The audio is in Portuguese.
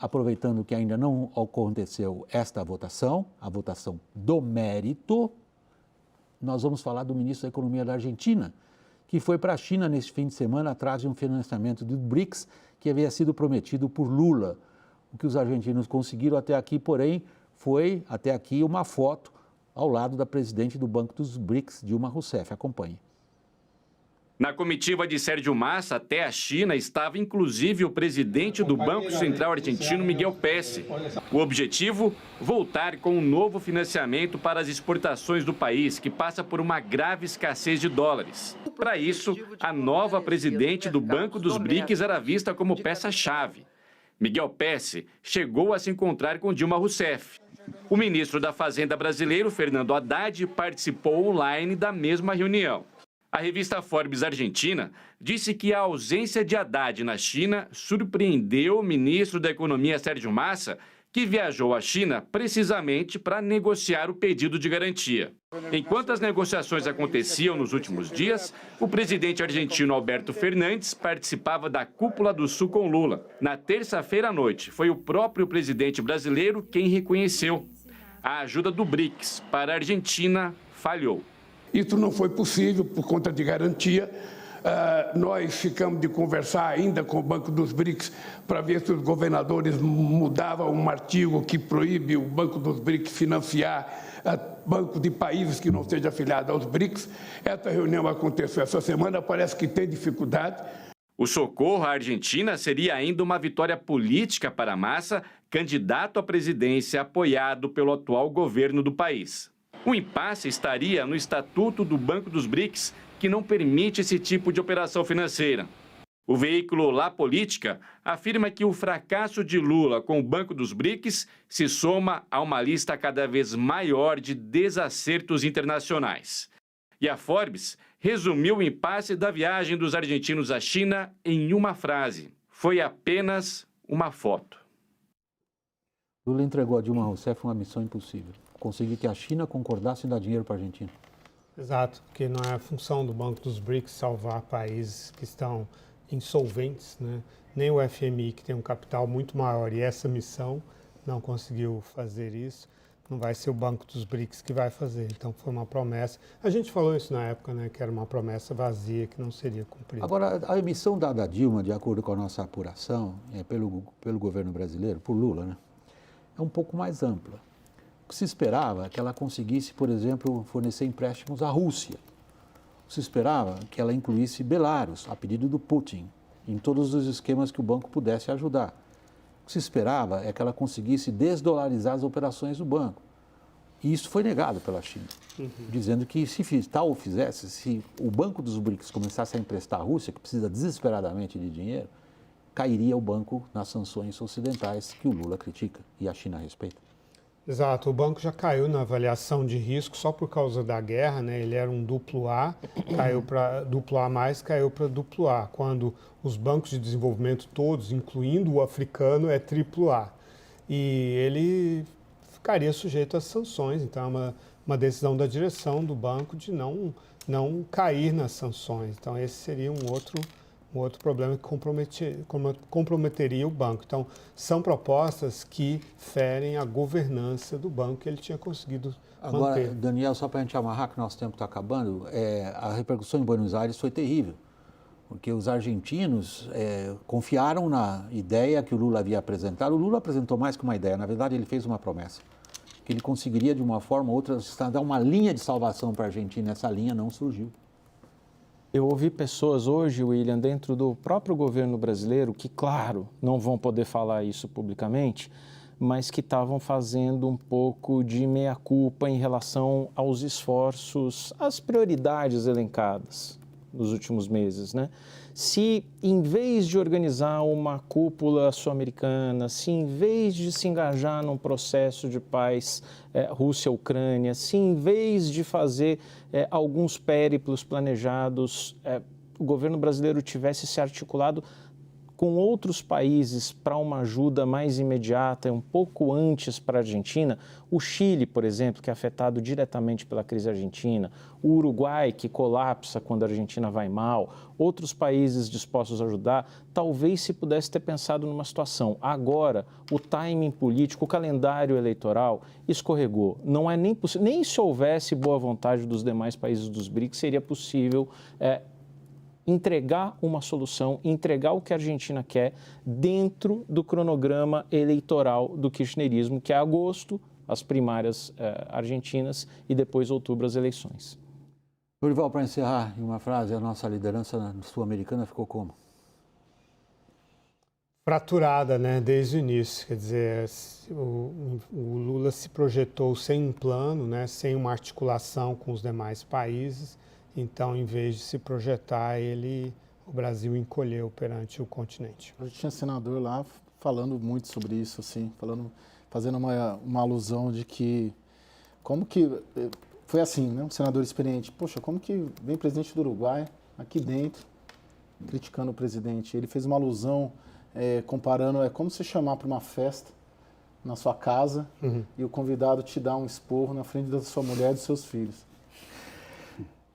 aproveitando que ainda não aconteceu esta votação, a votação do mérito, nós vamos falar do ministro da Economia da Argentina, que foi para a China neste fim de semana atrás de um financiamento do BRICS que havia sido prometido por Lula. O que os argentinos conseguiram até aqui, porém, foi até aqui uma foto ao lado da presidente do Banco dos BRICS, Dilma Rousseff. Acompanhe. Na comitiva de Sérgio Massa até a China estava inclusive o presidente do Banco Central argentino, Miguel Pecci. O objetivo? Voltar com um novo financiamento para as exportações do país, que passa por uma grave escassez de dólares. Para isso, a nova presidente do Banco dos BRICS era vista como peça-chave. Miguel Pecci chegou a se encontrar com Dilma Rousseff. O ministro da Fazenda brasileiro, Fernando Haddad, participou online da mesma reunião. A revista Forbes Argentina disse que a ausência de Haddad na China surpreendeu o ministro da Economia, Sérgio Massa, que viajou à China precisamente para negociar o pedido de garantia. Enquanto as negociações aconteciam nos últimos dias, o presidente argentino Alberto Fernandes participava da Cúpula do Sul com Lula. Na terça-feira à noite, foi o próprio presidente brasileiro quem reconheceu. A ajuda do BRICS para a Argentina falhou. Isso não foi possível por conta de garantia. Nós ficamos de conversar ainda com o Banco dos BRICS para ver se os governadores mudavam um artigo que proíbe o Banco dos BRICS financiar banco de países que não sejam afiliados aos BRICS. Essa reunião aconteceu essa semana, parece que tem dificuldade. O socorro à Argentina seria ainda uma vitória política para Massa, candidato à presidência apoiado pelo atual governo do país. O impasse estaria no Estatuto do Banco dos BRICS, que não permite esse tipo de operação financeira. O veículo La Política afirma que o fracasso de Lula com o Banco dos BRICS se soma a uma lista cada vez maior de desacertos internacionais. E a Forbes resumiu o impasse da viagem dos argentinos à China em uma frase: foi apenas uma foto. Lula entregou a Dilma Rousseff uma missão impossível: conseguir que a China concordasse em dar dinheiro para a Argentina. Exato, porque não é a função do Banco dos BRICS salvar países que estão insolventes, né? Nem o FMI, que tem um capital muito maior, e essa missão não conseguiu fazer isso. Não vai ser o Banco dos BRICS que vai fazer. Então, foi uma promessa. A gente falou isso na época, né? Que era uma promessa vazia, que não seria cumprida. Agora, a emissão dada a Dilma, de acordo com a nossa apuração, pelo governo brasileiro, por Lula, né? É um pouco mais ampla. O que se esperava é que ela conseguisse, por exemplo, fornecer empréstimos à Rússia. O que se esperava é que ela incluísse Belarus, a pedido do Putin, em todos os esquemas que o banco pudesse ajudar. O que se esperava é que ela conseguisse desdolarizar as operações do banco. E isso foi negado pela China, dizendo que se tal fizesse, se o Banco dos BRICS começasse a emprestar à Rússia, que precisa desesperadamente de dinheiro, cairia o banco nas sanções ocidentais que o Lula critica e a China respeita. Exato, o banco já caiu na avaliação de risco só por causa da guerra, né? Ele era um AA, caiu para AA+, caiu para AA, quando os bancos de desenvolvimento todos, incluindo o africano, é AAA. E ele ficaria sujeito às sanções, então é uma decisão da direção do banco de não cair nas sanções. Então esse seria um outro problema que comprometeria o banco. Então, são propostas que ferem a governança do banco que ele tinha conseguido manter. Agora, Daniel, só para a gente amarrar, que nosso tempo está acabando, a repercussão em Buenos Aires foi terrível, porque os argentinos confiaram na ideia que o Lula havia apresentado. O Lula apresentou mais que uma ideia, na verdade ele fez uma promessa, que ele conseguiria de uma forma ou outra dar uma linha de salvação para a Argentina. Essa linha não surgiu. Eu ouvi pessoas hoje, William, dentro do próprio governo brasileiro, que, claro, não vão poder falar isso publicamente, mas que estavam fazendo um pouco de meia-culpa em relação aos esforços, às prioridades elencadas nos últimos meses, né? Se, em vez de organizar uma cúpula sul-americana, se, em vez de se engajar num processo de paz Rússia-Ucrânia, se, em vez de fazer alguns périplos planejados, o governo brasileiro tivesse se articulado com outros países para uma ajuda mais imediata, um pouco antes para a Argentina? O Chile, por exemplo, que é afetado diretamente pela crise argentina, o Uruguai, que colapsa quando a Argentina vai mal, outros países dispostos a ajudar, talvez se pudesse ter pensado numa situação. Agora, o timing político, o calendário eleitoral escorregou. Não é nem possível, nem se houvesse boa vontade dos demais países dos BRICS, seria possível entregar uma solução, entregar o que a Argentina quer dentro do cronograma eleitoral do kirchnerismo, que é agosto, as primárias argentinas e depois outubro as eleições. Lourival, para encerrar, em uma frase, a nossa liderança sul-americana ficou como? Fraturada, né, desde o início. Quer dizer, o Lula se projetou sem um plano, né, sem uma articulação com os demais países. Então, em vez de se projetar, o Brasil encolheu perante o continente. Eu tinha senador lá falando muito sobre isso, assim, fazendo uma alusão de que, como que, foi assim, né, um senador experiente, poxa, como que vem presidente do Uruguai aqui dentro, criticando o presidente? Ele fez uma alusão, comparando, é como você chamar para uma festa na sua casa e o convidado te dá um esporro na frente da sua mulher e dos seus filhos.